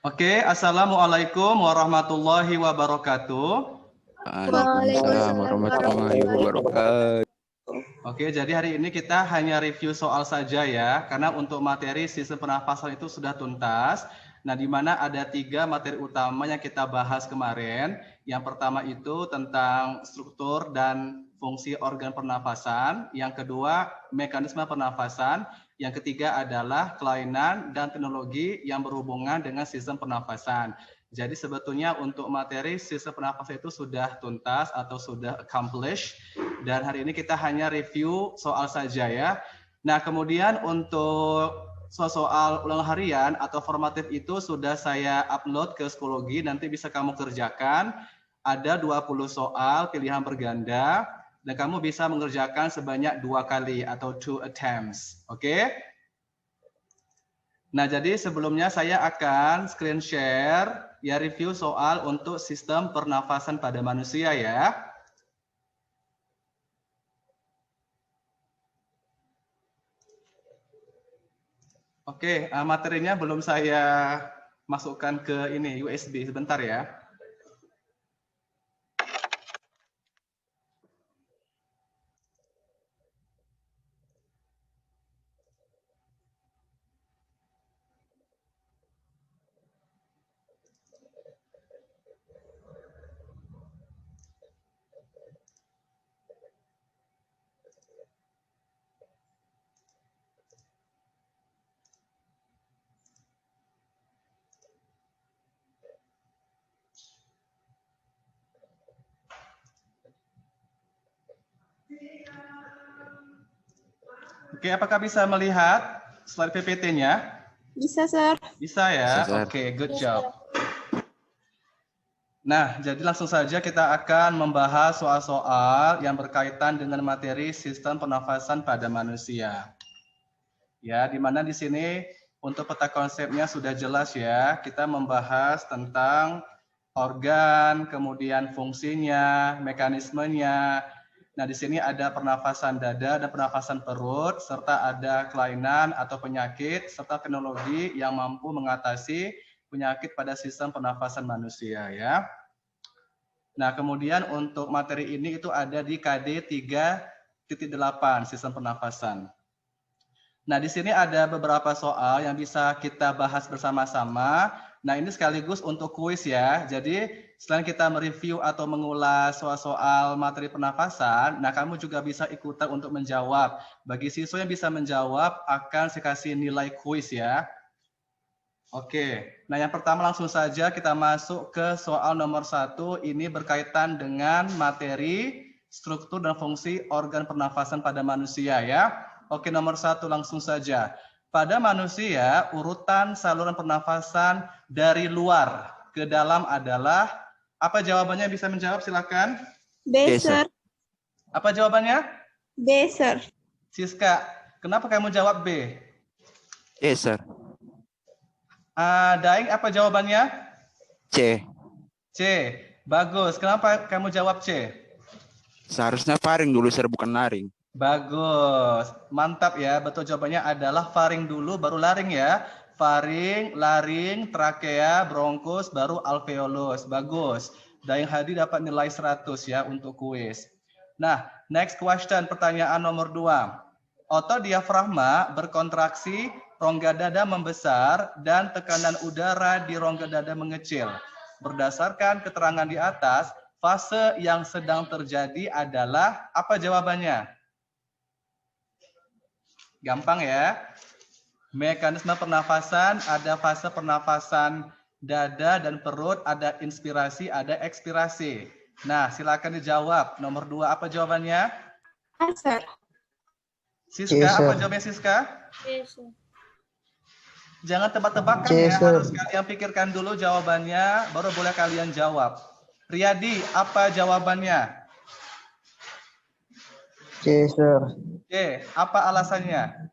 Oke, Assalamualaikum warahmatullahi wabarakatuh. Waalaikumsalam warahmatullahi wabarakatuh. Oke, jadi hari ini kita hanya review soal saja ya, karena untuk materi sistem pernafasan itu sudah tuntas. Nah, di mana ada 3 materi utama yang kita bahas kemarin. Yang pertama itu tentang struktur dan fungsi organ pernafasan. Yang kedua, mekanisme pernafasan. Yang ketiga adalah kelainan dan teknologi yang berhubungan dengan sistem pernafasan. Jadi sebetulnya untuk materi sistem pernafasan itu sudah tuntas atau sudah accomplished. Dan hari ini kita hanya review soal saja ya. Nah, kemudian untuk soal ulang harian atau formatif itu sudah saya upload ke Psikologi, nanti bisa kamu kerjakan. Ada 20 soal pilihan berganda dan kamu bisa mengerjakan sebanyak 2 kali atau 2 attempts. Oke? Nah, jadi sebelumnya saya akan screen share ya review soal untuk sistem pernafasan pada manusia ya. Oke, materinya belum saya masukkan ke ini USB sebentar ya. Oke, apakah bisa melihat slide PPT-nya? Bisa, Sir. Bisa ya? Bisa, Sir. Oke, good job. Nah, jadi langsung saja kita akan membahas soal-soal yang berkaitan dengan materi sistem pernafasan pada manusia. Ya, di mana di sini untuk peta konsepnya sudah jelas ya. Kita membahas tentang organ, kemudian fungsinya, mekanismenya. Nah, di sini ada pernafasan dada dan pernafasan perut, serta ada kelainan atau penyakit, serta teknologi yang mampu mengatasi penyakit pada sistem pernafasan manusia ya. Nah, kemudian untuk materi ini itu ada di KD 3.8 sistem pernafasan. Nah, di sini ada beberapa soal yang bisa kita bahas bersama-sama. Nah, ini sekaligus untuk kuis ya. Jadi, selain kita mereview atau mengulas soal-soal materi pernafasan, nah kamu juga bisa ikutan untuk menjawab. Bagi siswa yang bisa menjawab, akan saya kasih nilai kuis ya. Oke, nah yang pertama langsung saja kita masuk ke soal nomor 1. Ini berkaitan dengan materi struktur dan fungsi organ pernafasan pada manusia ya. Oke, nomor 1 langsung saja. Pada manusia, urutan saluran pernafasan dari luar ke dalam adalah, apa jawabannya? Bisa menjawab silakan. B, Sir. Apa jawabannya? B, Sir. Siska, kenapa kamu jawab B? Sir. Daeng, apa jawabannya? C. C. Bagus. Kenapa kamu jawab C? Seharusnya faring dulu, Sir, bukan laring. Bagus. Mantap ya. Betul jawabannya adalah faring dulu baru laring ya. Faring, laring, trakea, bronkus, baru alveolus. Bagus. Daeng Hadi dapat nilai 100 ya untuk kuis. Nah, next question, pertanyaan nomor 2. Otot diafragma berkontraksi, rongga dada membesar, dan tekanan udara di rongga dada mengecil. Berdasarkan keterangan di atas, fase yang sedang terjadi adalah, apa jawabannya? Gampang ya. Mekanisme pernafasan, ada fase pernafasan dada dan perut, ada inspirasi, ada ekspirasi. Nah, silakan dijawab. Nomor 2, apa jawabannya? A, Sir. Siska, apa jawabannya Siska? Jangan tebak-tebakan ya, harus kalian pikirkan dulu jawabannya, baru boleh kalian jawab. Riyadi, apa jawabannya? C, Sir. C, apa alasannya?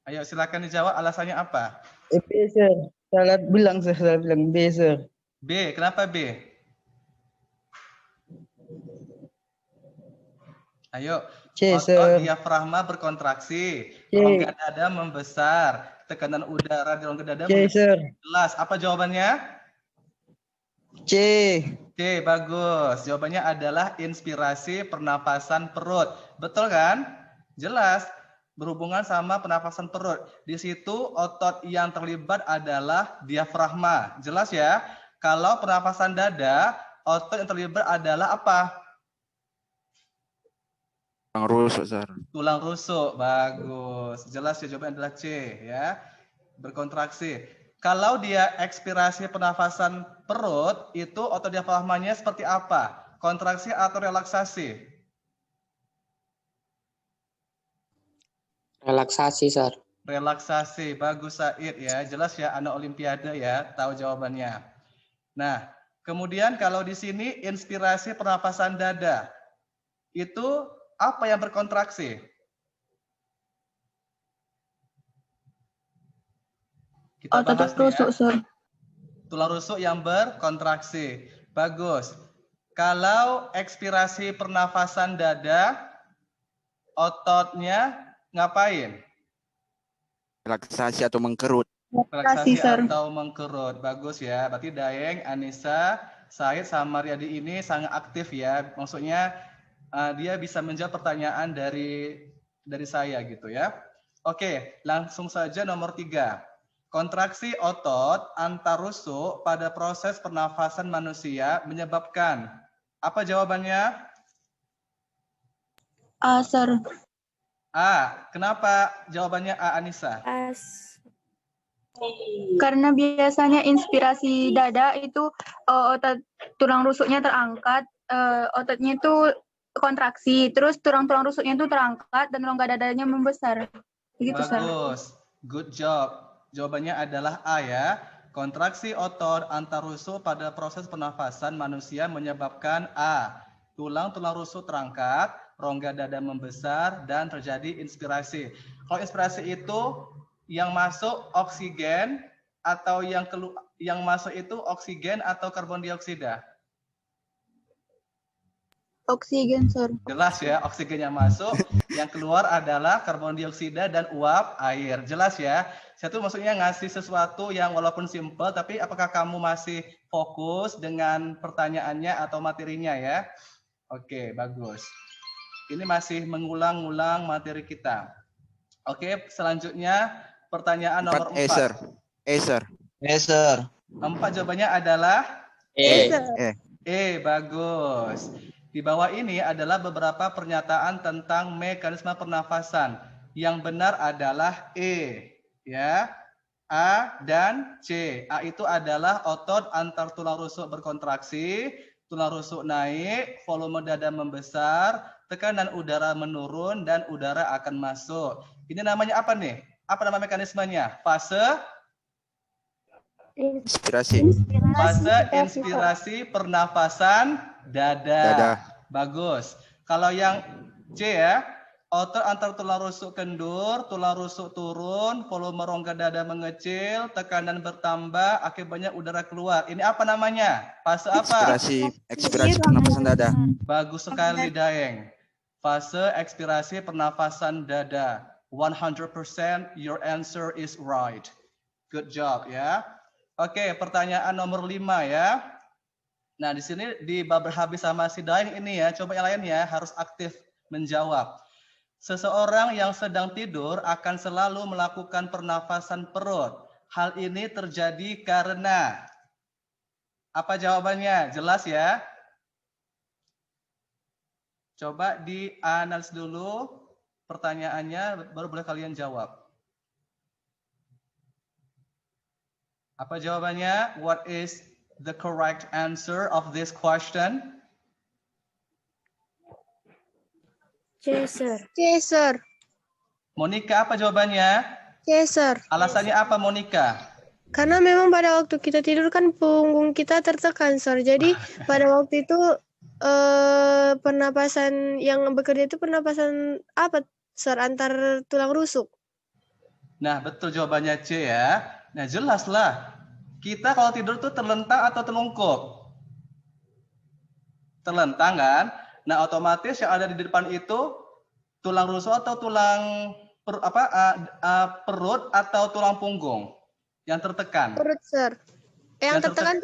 Ayo silakan dijawab, alasannya apa? B, Sir. Salah bilang, Sir. Salah bilang B, Sir. B, kenapa B? Ayo, C, Otot sir. diafragma berkontraksi, C. rongga dada membesar, tekanan udara di rongga dada C, sir. jelas. Apa jawabannya? C. C, bagus. Jawabannya adalah inspirasi pernafasan perut. Betul kan? Jelas. Berhubungan sama pernafasan perut. Di situ otot yang terlibat adalah diafragma. Jelas ya? Kalau pernafasan dada, otot yang terlibat adalah apa? Tulang rusuk, Sir. Tulang rusuk. Bagus. Jelas ya, jawabannya adalah C ya. Berkontraksi. Kalau dia ekspirasi pernafasan perut, itu otot diafragmanya seperti apa? Kontraksi atau relaksasi? Relaksasi, Sir. Relaksasi. Bagus Said ya. Jelas ya, anak olimpiade ya, tahu jawabannya. Nah, kemudian kalau di sini inspirasi pernafasan dada, itu apa yang berkontraksi? Kita Otot bahas nih rusuk, ya. sir. Tulang rusuk yang berkontraksi. Bagus. Kalau ekspirasi pernafasan dada, ototnya ngapain? Relaksasi atau mengkerut. Relaksasi Sir. atau mengkerut. Bagus ya. Berarti Daeng, Anissa, Said, sama Riyadi ini sangat aktif ya. Maksudnya dia bisa menjawab pertanyaan dari saya gitu ya. Oke, langsung saja nomor 3. Kontraksi otot antar rusuk pada proses pernafasan manusia menyebabkan apa jawabannya? A, sir. A. Kenapa jawabannya A, Anissa? Karena biasanya inspirasi dada itu otot tulang rusuknya terangkat, ototnya itu kontraksi, terus tulang-tulang rusuknya itu terangkat dan rongga dadanya membesar. Begitu, sir. Bagus. Good job. Jawabannya adalah A ya. Kontraksi otot antar rusuk pada proses pernafasan manusia menyebabkan A. Tulang-tulang rusuk terangkat, rongga dada membesar, dan terjadi inspirasi. Kalau inspirasi itu yang masuk oksigen atau yang masuk itu oksigen atau karbon dioksida? Oksigen, sir. Jelas ya, oksigen yang masuk, yang keluar adalah karbon dioksida dan uap air. Jelas ya. Saya tuh maksudnya ngasih sesuatu yang walaupun simple, tapi apakah kamu masih fokus dengan pertanyaannya atau materinya ya? Oke, bagus. Ini masih mengulang-ulang materi kita. Oke, selanjutnya pertanyaan nomor 4. Sir. Sir. Sir. 4 jawabannya adalah bagus. Di bawah ini adalah beberapa pernyataan tentang mekanisme pernafasan. Yang benar adalah E, ya. A dan C. A itu adalah otot antar tulang rusuk berkontraksi, tulang rusuk naik, volume dada membesar, tekanan udara menurun dan udara akan masuk. Ini namanya apa nih? Apa nama mekanismenya? Fase Inspirasi. Fase inspirasi pernafasan dada. Bagus. Kalau yang C ya, otot antar tulang rusuk kendur, tulang rusuk turun, volume rongga dada mengecil, tekanan bertambah, akibatnya udara keluar. Ini apa namanya? Fase apa? Ekspirasi pernapasan dada. Bagus sekali Daeng. Fase ekspirasi pernafasan dada. 100% your answer is right. Good job ya. Oke, pertanyaan nomor 5 ya. Nah, di sini di bab habis sama si Daeng ini ya, coba yang lain ya, harus aktif menjawab. Seseorang yang sedang tidur akan selalu melakukan pernafasan perut. Hal ini terjadi karena apa jawabannya? Jelas ya? Coba dianalisis dulu pertanyaannya, baru boleh kalian jawab. Apa jawabannya? What is the correct answer of this question? C, sir. C, sir. Monica, apa jawabannya? C, sir. Alasannya apa, Monica? Karena memang pada waktu kita tidur kan punggung kita tertekan, sir. Jadi pada waktu itu pernapasan yang bekerja itu pernapasan apa, sir? Antar tulang rusuk. Nah, betul jawabannya C ya. Nah, jelas lah. Kita kalau tidur tuh terlentang atau telungkup? Terlentang kan? Nah, otomatis yang ada di depan itu Tulang rusuk atau tulang perut atau tulang punggung yang tertekan? Perut, Sir. Yang tertekan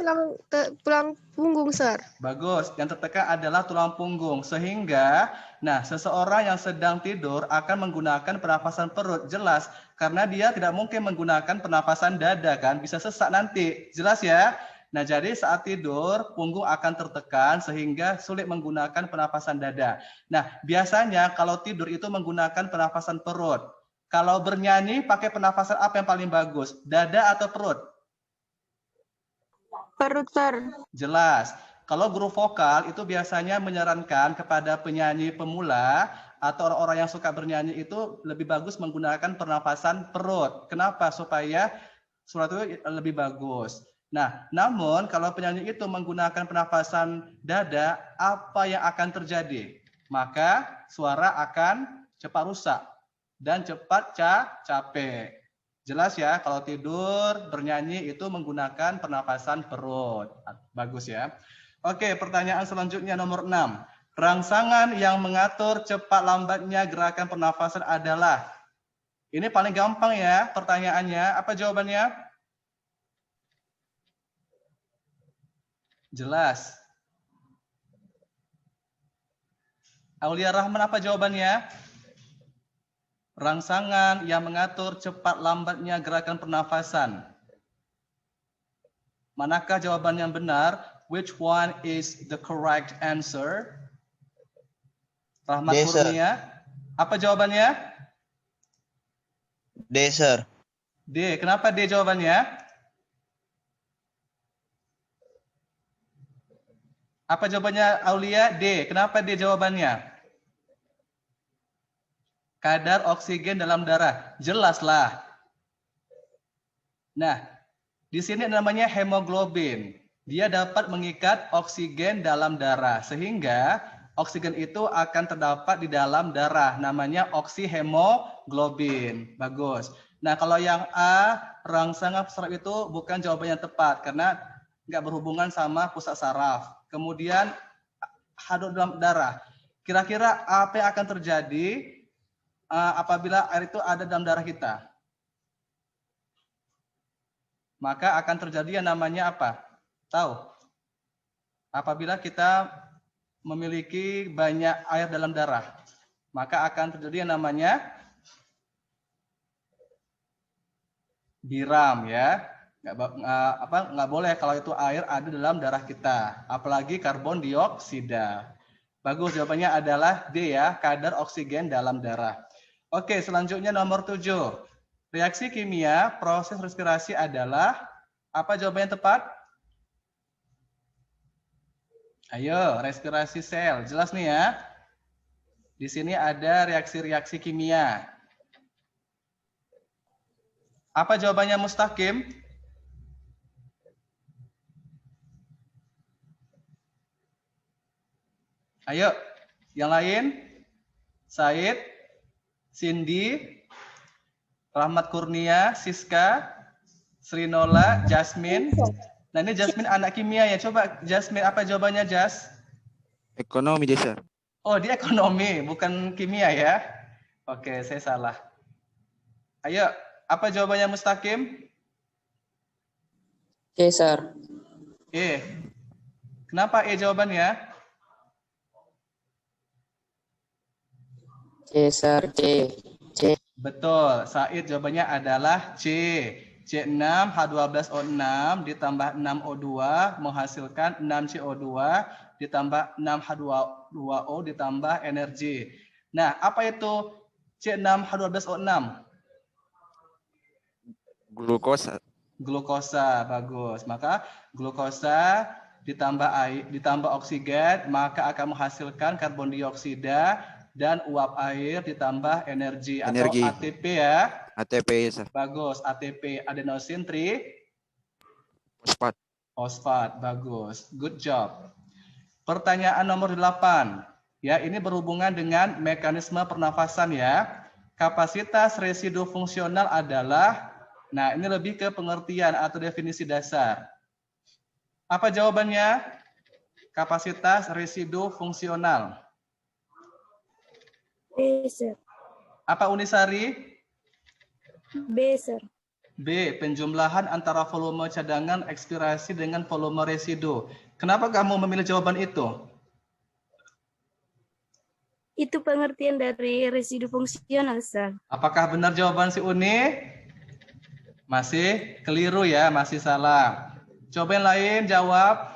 tulang punggung, Sir. Bagus, yang tertekan adalah tulang punggung. Sehingga, nah, seseorang yang sedang tidur akan menggunakan pernafasan perut. Jelas, karena dia tidak mungkin menggunakan pernafasan dada, kan? Bisa sesak nanti. Jelas ya? Nah, jadi saat tidur, punggung akan tertekan sehingga sulit menggunakan pernafasan dada. Nah, biasanya kalau tidur itu menggunakan pernafasan perut. Kalau bernyanyi, pakai pernafasan apa yang paling bagus? Dada atau perut? Perut, Sir. Jelas. Kalau guru vokal itu biasanya menyarankan kepada penyanyi pemula atau orang-orang yang suka bernyanyi itu lebih bagus menggunakan pernafasan perut. Kenapa? Supaya suara itu lebih bagus. Nah, namun kalau penyanyi itu menggunakan pernafasan dada, apa yang akan terjadi? Maka suara akan cepat rusak dan cepat capek. Jelas ya, kalau tidur, bernyanyi itu menggunakan pernapasan perut. Bagus ya. Oke, pertanyaan selanjutnya nomor 6. Rangsangan yang mengatur cepat lambatnya gerakan pernafasan adalah. Ini paling gampang ya pertanyaannya. Apa jawabannya? Jelas. Aulia Rahman, apa jawabannya? Rangsangan yang mengatur cepat lambatnya gerakan pernafasan. Manakah jawaban yang benar? Which one is the correct answer? Rahmat Kurnia. Apa jawabannya? D, Sir. D. Kenapa D jawabannya? Apa jawabannya Aulia? D. Kenapa D jawabannya? Kadar oksigen dalam darah. Jelaslah. Nah, di sini namanya hemoglobin. Dia dapat mengikat oksigen dalam darah. Sehingga oksigen itu akan terdapat di dalam darah. Namanya oksihemoglobin. Bagus. Nah, kalau yang A, rangsangan saraf itu bukan jawaban yang tepat. Karena nggak berhubungan sama pusat saraf. Kemudian, hadut dalam darah. Kira-kira apa yang akan terjadi apabila air itu ada dalam darah kita? Maka akan terjadi yang namanya apa? Tahu? Apabila kita memiliki banyak air dalam darah, maka akan terjadi yang namanya biram ya. Nggak boleh kalau itu air ada dalam darah kita, apalagi karbon dioksida. Bagus, jawabannya adalah D ya, kadar oksigen dalam darah. Oke, selanjutnya nomor 7. Reaksi kimia proses respirasi adalah, apa jawaban yang tepat? Ayo, respirasi sel. Jelas nih ya. Di sini ada reaksi-reaksi kimia. Apa jawabannya Mustaqim? Ayo, yang lain? Said, Cindy, Rahmat Kurnia, Siska, Srinola, Jasmine. Nah, ini Jasmine anak kimia ya. Coba Jasmine, apa jawabannya Jas? Ekonomi dia, Sir. Oh, dia ekonomi, bukan kimia ya. Oke, saya salah. Ayo, apa jawabannya Mustaqim? C, Sir. E. Kenapa E jawabannya? C, Sir. C. Betul, Said jawabannya adalah C. C6H12O6 ditambah 6O2 menghasilkan 6CO2 ditambah 6H2O ditambah energi. Nah, apa itu C6H12O6? Glukosa. Glukosa, bagus. Maka glukosa ditambah air, ditambah oksigen, maka akan menghasilkan karbon dioksida dan uap air ditambah energi. Atau ATP ya. ATP, Sir. Bagus, ATP, adenosin Fosfat. fosfat, bagus. Good job. Pertanyaan nomor 8. Ya, ini berhubungan dengan mekanisme pernafasan ya. Kapasitas residu fungsional adalah, nah ini lebih ke pengertian atau definisi dasar. Apa jawabannya? Kapasitas residu fungsional. B, sir. Apa Unisari? B, sir. B. Penjumlahan antara volume cadangan ekspirasi dengan volume residu. Kenapa kamu memilih jawaban itu? Itu pengertian dari residu fungsional, sir. Apakah benar jawaban si Uni? Masih keliru ya, masih salah. Coba yang lain jawab.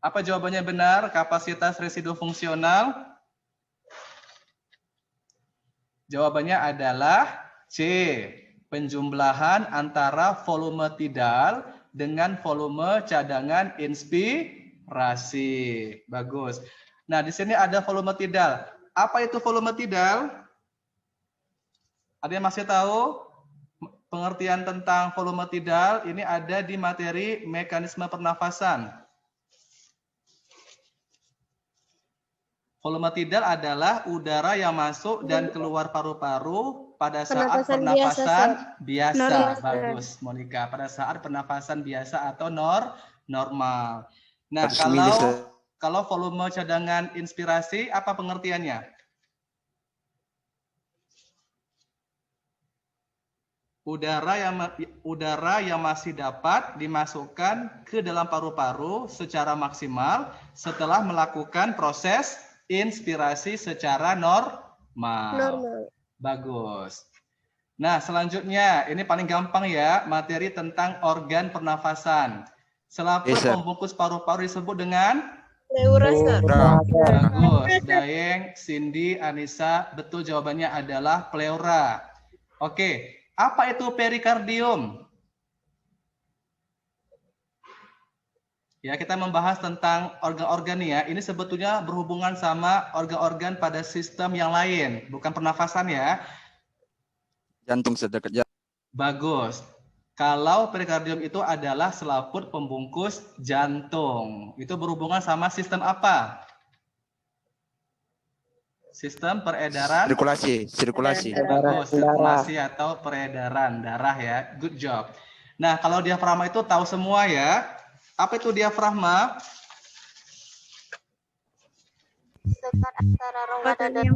Apa jawabannya benar? Kapasitas residu fungsional? Jawabannya adalah C. Penjumlahan antara volume tidal dengan volume cadangan inspirasi. Bagus. Nah, di sini ada volume tidal. Apa itu volume tidal? Ada yang masih tahu? Pengertian tentang volume tidal ini ada di materi mekanisme pernafasan. Volume tidal adalah udara yang masuk dan keluar paru-paru pada saat pernafasan biasa. Normal. Bagus, Monica. Pada saat pernafasan biasa atau normal. Nah, Resmi nih, Sir. kalau volume cadangan inspirasi, apa pengertiannya? Udara yang masih dapat dimasukkan ke dalam paru-paru secara maksimal setelah melakukan proses inspirasi secara normal. Bagus. Nah, selanjutnya ini paling gampang ya, materi tentang organ pernafasan. Selaput Yes, sir. pembungkus paru-paru disebut dengan Pleura, sir. bagus. Daeng, Cindy, Anissa, betul jawabannya adalah pleura. Oke, apa itu perikardium? Ya, kita membahas tentang organ-organ nih ya. Ini sebetulnya berhubungan sama organ-organ pada sistem yang lain, bukan pernafasan ya. Jantung sedekat jantung. Bagus. Kalau perikardium itu adalah selaput pembungkus jantung. Itu berhubungan sama sistem apa? Sistem peredaran Sirkulasi. bagus, sirkulasi atau peredaran darah ya. Good job. Nah, kalau diafragma itu tahu semua ya. Apa itu diafragma? Dekat antara rongga dada yang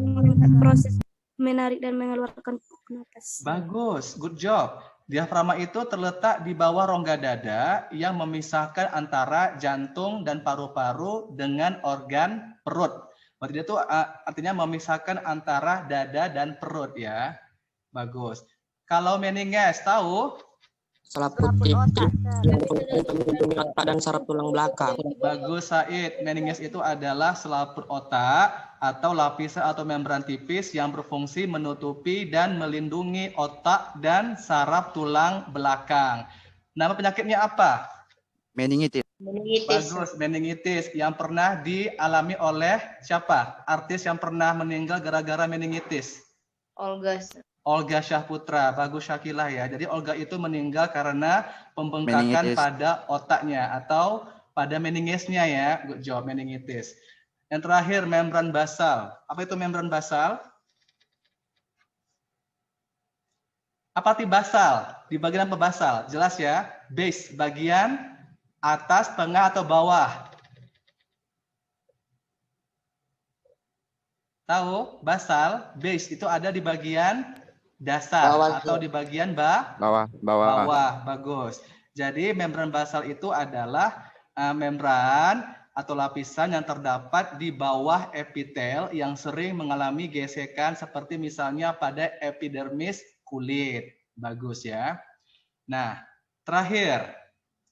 proses menarik dan mengeluarkan napas. Bagus, good job. Diafragma itu terletak di bawah rongga dada yang memisahkan antara jantung dan paru-paru dengan organ perut. Berarti itu artinya memisahkan antara dada dan perut ya. Bagus. Kalau meninges tahu? Selaput tipis yang untuk melindungi otak dan saraf tulang belakang. Bagus Said. Meninges itu adalah selaput otak atau lapisan atau membran tipis yang berfungsi menutupi dan melindungi otak dan saraf tulang belakang. Nama penyakitnya apa? Meningitis. Bagus, meningitis yang pernah dialami oleh siapa? Artis yang pernah meninggal gara-gara meningitis. Olga Syahputra. Bagus Syakilah ya. Jadi Olga itu meninggal karena pembengkakan Meningitis. pada otaknya atau pada meningesnya ya. Good job, meningitis. Yang terakhir membran basal. Apa itu membran basal? Apa arti basal? Di bagian apa basal? Jelas ya. Base, bagian atas, tengah atau bawah? Tahu? Basal, base itu ada di bagian dasar Bawah, atau di bagian bawah. Bawah. Bagus. Jadi membran basal itu adalah membran atau lapisan yang terdapat di bawah epitel yang sering mengalami gesekan seperti misalnya pada epidermis kulit. Bagus ya. Nah, terakhir.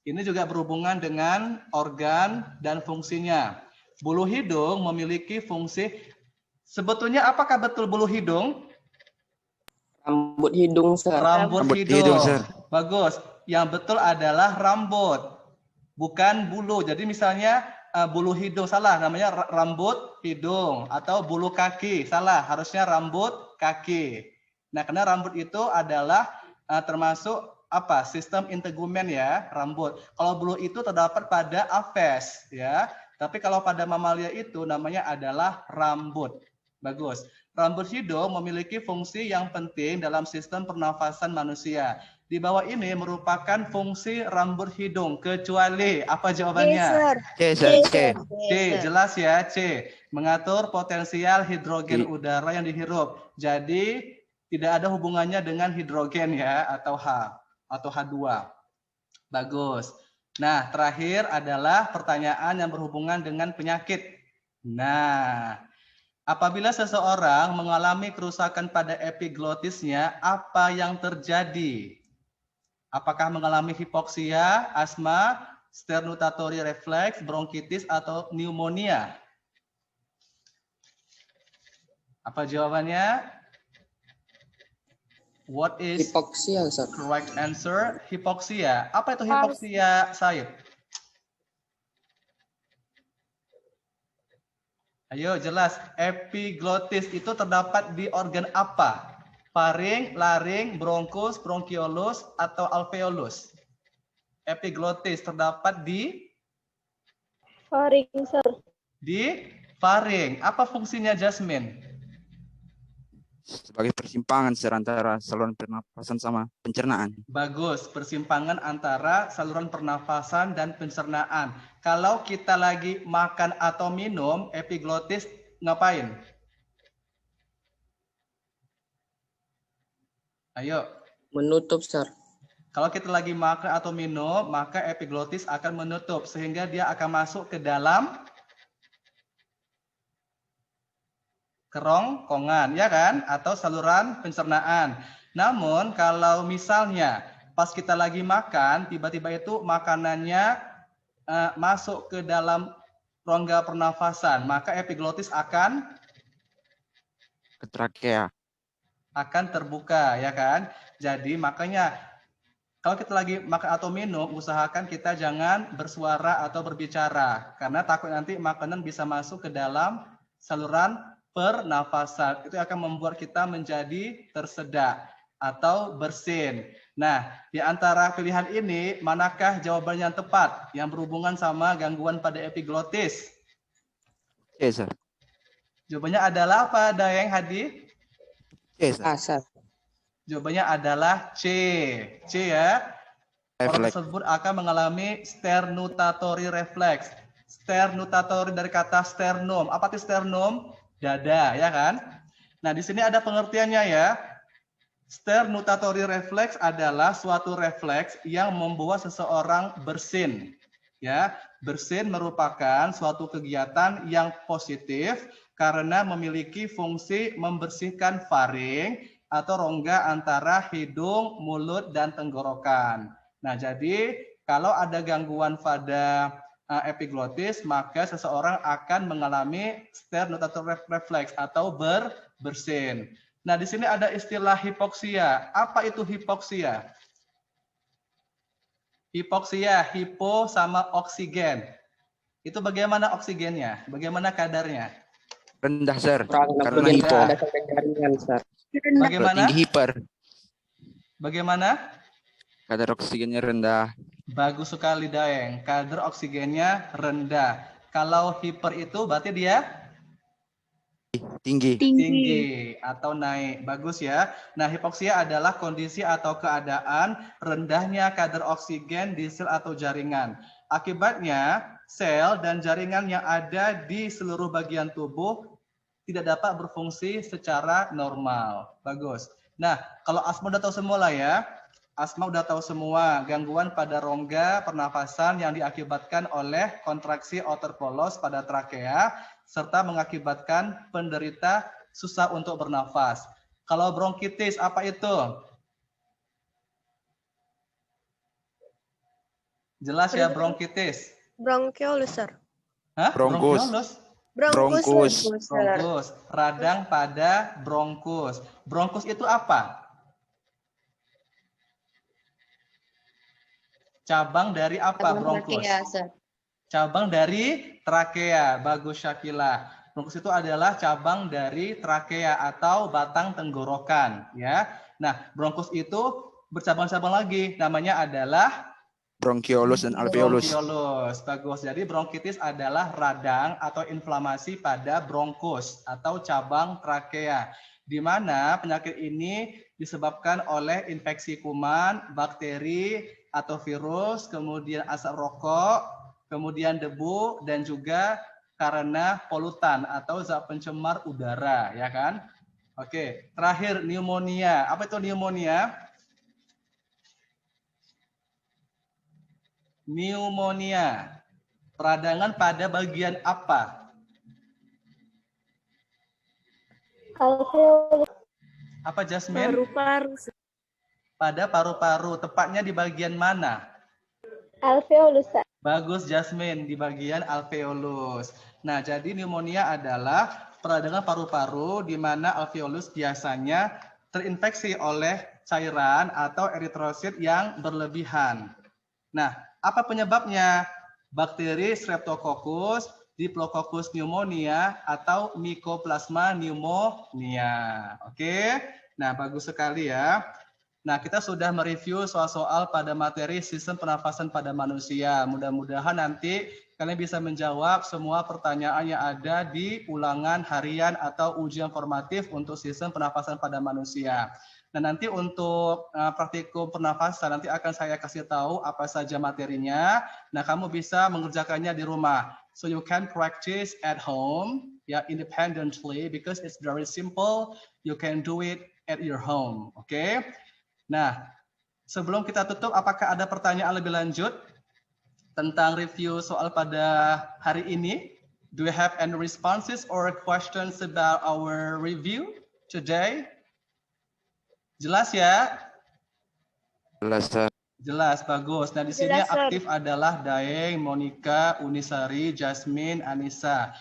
Ini juga berhubungan dengan organ dan fungsinya. Bulu hidung memiliki fungsi. Sebetulnya apakah betul bulu hidung? Rambut hidung, Sir. Rambut hidung. hidung, Sir. Bagus. Yang betul adalah rambut, bukan bulu. Jadi misalnya bulu hidung salah, namanya rambut hidung. Atau bulu kaki salah, harusnya rambut kaki. Nah, karena rambut itu adalah termasuk apa? Sistem integumen ya, rambut. Kalau bulu itu terdapat pada apes ya. Tapi kalau pada mamalia itu namanya adalah rambut. Bagus. Rambut hidung memiliki fungsi yang penting dalam sistem pernafasan manusia. Di bawah ini merupakan fungsi rambut hidung, kecuali apa C, jawabannya? Sir. C, Sir. C. C, jelas ya, C. Mengatur potensial hidrogen Di- udara yang dihirup. Jadi tidak ada hubungannya dengan hidrogen ya, atau H2. Bagus. Nah, terakhir adalah pertanyaan yang berhubungan dengan penyakit. Nah, apabila seseorang mengalami kerusakan pada epiglotisnya, apa yang terjadi? Apakah mengalami hipoksia, asma, sternutatory reflex, bronkitis, atau pneumonia? Apa jawabannya? What is Hipoksia, Sir. correct answer? Hipoksia. Apa itu hipoksia, Said? Ayo jelas. Epiglotis itu terdapat di organ apa? Faring, laring, bronkus, bronkiolus, atau alveolus? Epiglotis terdapat di Faring, Sir. faring. Apa fungsinya, Jasmine? Sebagai persimpangan antara saluran pernapasan sama pencernaan. Bagus, persimpangan antara saluran pernafasan dan pencernaan. Kalau kita lagi makan atau minum, epiglotis ngapain? Ayo. Menutup, Sir. Kalau kita lagi makan atau minum, maka epiglotis akan menutup sehingga dia akan masuk ke dalam kerongkongan, ya kan? Atau saluran pencernaan. Namun kalau misalnya pas kita lagi makan, tiba-tiba itu makanannya masuk ke dalam rongga pernafasan, maka epiglotis akan Ke trakea. akan terbuka, ya kan? Jadi makanya kalau kita lagi makan atau minum, usahakan kita jangan bersuara atau berbicara karena takut nanti makanan bisa masuk ke dalam saluran pernafasan. Itu akan membuat kita menjadi tersedak atau bersin. Nah, di antara pilihan ini, manakah jawaban yang tepat yang berhubungan sama gangguan pada epiglotis? C, Sir. Jawabannya adalah apa, Dayeng Hadi? C, Sir. A, Sir. Jawabannya adalah C. C ya. Orang Refleks. tersebut akan mengalami sternutatory reflex. Sternutatory dari kata sternum. Apa itu sternum? Dada, ya kan? Nah, di sini ada pengertiannya ya. Sternutatory reflex adalah suatu refleks yang membuat seseorang bersin. Ya, bersin merupakan suatu kegiatan yang positif karena memiliki fungsi membersihkan faring atau rongga antara hidung, mulut, dan tenggorokan. Nah, jadi kalau ada gangguan pada epiglotis, maka seseorang akan mengalami sternutatory reflex atau bersin. Nah, di sini ada istilah hipoksia. Apa itu hipoksia? Hipoksia, hipo sama oksigen. Itu bagaimana oksigennya? Bagaimana kadarnya? Rendah, Sir. Kurang Karena lebih hipo. ada sampai jaringan, Sir. Bagaimana? Tinggi hiper. Bagaimana? Kadar oksigennya rendah. Bagus sekali, Daeng. Kadar oksigennya rendah. Kalau hiper itu berarti dia Tinggi. tinggi atau naik. Bagus ya. Nah, hipoksia adalah kondisi atau keadaan rendahnya kadar oksigen di sel atau jaringan. Akibatnya, sel dan jaringan yang ada di seluruh bagian tubuh tidak dapat berfungsi secara normal. Bagus. Nah, kalau asma udah tahu semua lah ya. Asma udah tahu semua gangguan pada rongga pernafasan yang diakibatkan oleh kontraksi outer polos pada trakea serta mengakibatkan penderita susah untuk bernafas. Kalau bronkitis apa itu? Jelas ya bronkitis. Bronkiolus, Sir. Hah? Bronkus. Bronkus. Bronkus. Bronkus. Radang pada bronkus. Bronkus itu apa? Cabang dari apa bronkus? Cabang dari trakea. Bagus Syakila. Bronkus itu adalah cabang dari trakea atau batang tenggorokan, ya. Nah, bronkus itu bercabang-cabang lagi. Namanya adalah Bronkiolus dan alveolus. bronkiolus. Bagus. Jadi bronkitis adalah radang atau inflamasi pada bronkus atau cabang trakea. di mana penyakit ini disebabkan oleh infeksi kuman, bakteri, atau virus, kemudian asap rokok, kemudian debu, dan juga karena polutan atau zat pencemar udara, ya kan? Oke, terakhir pneumonia. Apa itu pneumonia? Pneumonia. Peradangan pada bagian apa? Alveolus. Apa, Jasmine? Paru-paru. Pada paru-paru. Tepatnya di bagian mana? Alveolus. Bagus, Jasmine, di bagian alveolus. Nah, jadi pneumonia adalah peradangan paru-paru di mana alveolus biasanya terinfeksi oleh cairan atau eritrosit yang berlebihan. Nah, apa penyebabnya? Bakteri Streptococcus, Diplococcus pneumonia, atau Mycoplasma pneumonia. Oke, nah bagus sekali ya. Nah, kita sudah mereview soal-soal pada materi sistem pernafasan pada manusia. Mudah-mudahan nanti kalian bisa menjawab semua pertanyaan yang ada di ulangan harian atau ujian formatif untuk sistem pernafasan pada manusia. Nah, nanti untuk praktikum pernafasan nanti akan saya kasih tahu apa saja materinya. Nah, kamu bisa mengerjakannya di rumah. So you can practice at home, ya, independently because it's very simple. You can do it at your home, oke? Nah, sebelum kita tutup, apakah ada pertanyaan lebih lanjut tentang review soal pada hari ini? Do you have any responses or questions about our review today? Jelas ya? Jelas, Sir. Jelas, bagus. Nah, di sini Jelas, Sir. aktif adalah Daeng, Monica, Unisari, Jasmine, Anissa,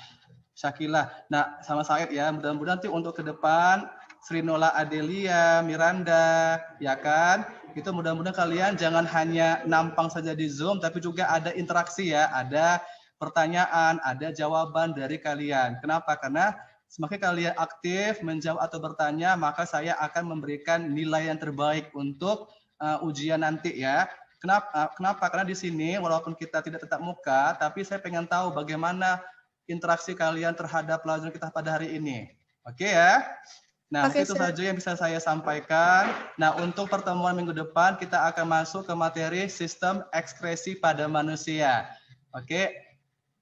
Syakila. Nah, sama Said ya. Mudah-mudahan nanti untuk ke depan Srinola Adelia, Miranda, ya kan? Itu mudah-mudahan kalian jangan hanya nampang saja di Zoom, tapi juga ada interaksi ya, ada pertanyaan, ada jawaban dari kalian. Kenapa? Karena semakin kalian aktif menjawab atau bertanya, maka saya akan memberikan nilai yang terbaik untuk ujian nanti ya. Kenapa? Karena di sini walaupun kita tidak tetap muka, tapi saya pengen tahu bagaimana interaksi kalian terhadap pelajaran kita pada hari ini. Oke ya? Nah, Oke, itu Sir. saja yang bisa saya sampaikan. Nah, untuk pertemuan minggu depan kita akan masuk ke materi sistem ekskresi pada manusia. Oke,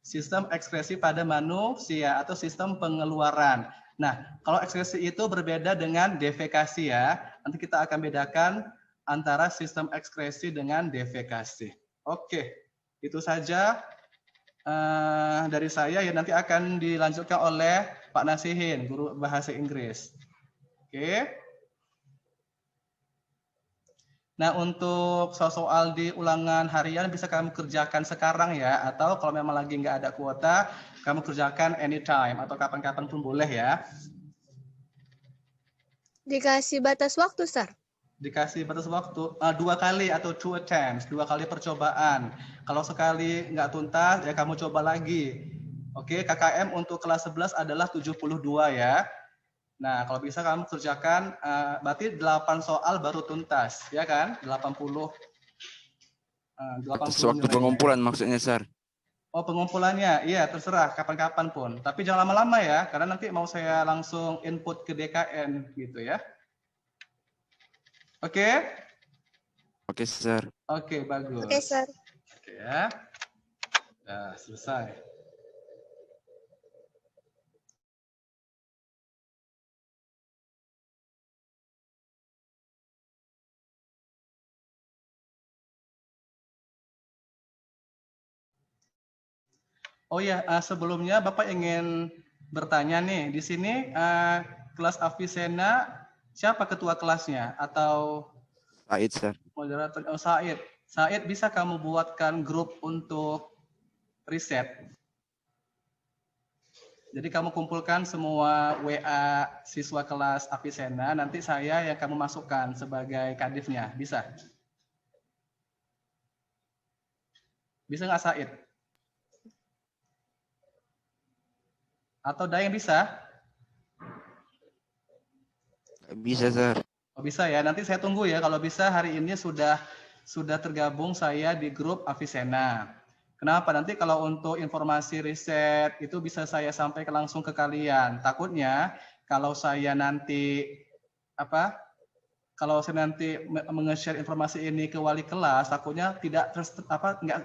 sistem ekskresi pada manusia atau sistem pengeluaran. Nah, kalau ekskresi itu berbeda dengan defekasi ya. Nanti kita akan bedakan antara sistem ekskresi dengan defekasi. Oke, itu saja dari saya ya, nanti akan dilanjutkan oleh Pak Nasihin, guru bahasa Inggris. Oke. Nah, untuk soal-soal di ulangan harian bisa kamu kerjakan sekarang ya, atau kalau memang lagi nggak ada kuota, kamu kerjakan anytime atau kapan-kapan pun boleh ya. Dikasih batas waktu, Sir. Dikasih batas waktu 2 kali atau 2 attempts, 2 kali percobaan. Kalau sekali nggak tuntas, ya kamu coba lagi. Oke, KKM untuk kelas 11 adalah 72 ya. Nah, kalau bisa kamu kerjakan, berarti 8 soal baru tuntas, ya kan? 80. 80 Sewaktu nilainya. pengumpulan maksudnya, Sir. Oh, pengumpulannya, iya terserah kapan-kapan pun. Tapi jangan lama-lama ya, karena nanti mau saya langsung input ke DKN gitu ya. Oke? Oke, Sir. Oke, bagus. Oke, Sir. Oke ya. Nah, selesai. Oh ya, sebelumnya Bapak ingin bertanya nih, di sini kelas Avicenna siapa ketua kelasnya atau Said, Sir. moderator? Oh, Said. Said, bisa kamu buatkan grup untuk riset. Jadi kamu kumpulkan semua WA siswa kelas Avicenna, nanti saya yang kamu masukkan sebagai kadifnya. Bisa? Bisa nggak Said? Atau Dayang bisa? Bisa, Sir. Oh, bisa ya. Nanti saya tunggu ya. Kalau bisa hari ini sudah tergabung saya di grup Avicenna. Kenapa? Nanti kalau untuk informasi riset itu bisa saya sampaikan langsung ke kalian. Takutnya kalau saya nanti kalau saya nanti menge-share informasi ini ke wali kelas, takutnya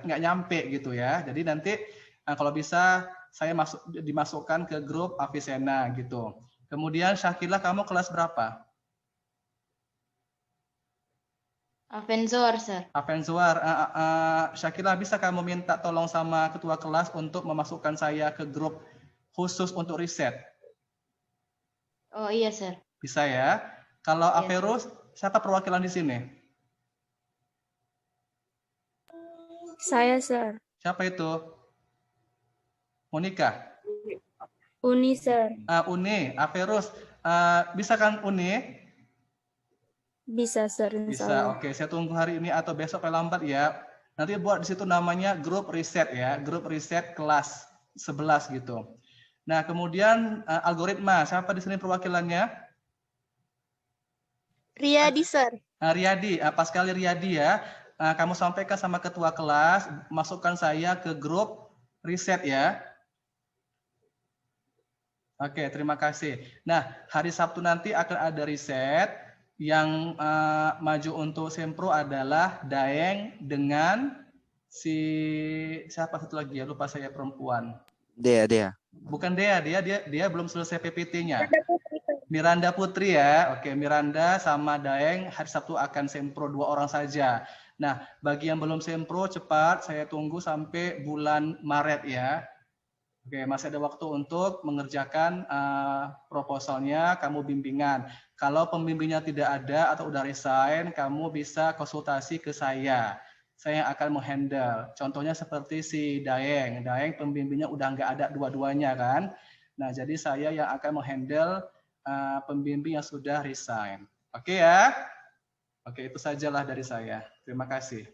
nggak nyampe gitu ya. Jadi nanti kalau bisa saya dimasukkan ke grup Avicenna gitu. Kemudian Syakila, kamu kelas berapa? Avenzor, Sir. Avenzor. Syakila, bisa kamu minta tolong sama ketua kelas untuk memasukkan saya ke grup khusus untuk riset? Oh iya, Sir. Bisa ya. Kalau Iya, Averus, siapa perwakilan di sini? Saya, Sir. Siapa itu? Monica? Uni, Sir. Uni, Averus. Bisa kan Uni? Bisa, Sir. Insya Bisa, Allah. oke. Saya tunggu hari ini atau besok paling lambat ya. Nanti buat di situ namanya grup riset ya, grup riset kelas 11 gitu. Nah, kemudian algoritma, siapa di sini perwakilannya? Riyadi, Sir. Riyadi, pas kali Riyadi ya. Kamu sampaikan sama ketua kelas, masukkan saya ke grup riset ya. Oke, terima kasih. Nah, hari Sabtu nanti akan ada riset. Yang maju untuk sempro adalah Daeng dengan siapa satu lagi ya, lupa saya, perempuan. Dea. Bukan Dea, dia belum selesai PPT-nya. Miranda Putri ya. Oke, Miranda sama Daeng hari Sabtu akan sempro 2 orang saja. Nah, bagi yang belum sempro cepat, saya tunggu sampai bulan Maret ya. Oke, masih ada waktu untuk mengerjakan proposalnya, kamu bimbingan. Kalau pembimbingnya tidak ada atau udah resign, kamu bisa konsultasi ke saya. Saya yang akan menghandle. Contohnya seperti si Daeng. Daeng pembimbingnya udah nggak ada dua-duanya kan. Nah, jadi saya yang akan menghandle pembimbing yang sudah resign. Oke ya? Oke, itu sajalah dari saya. Terima kasih.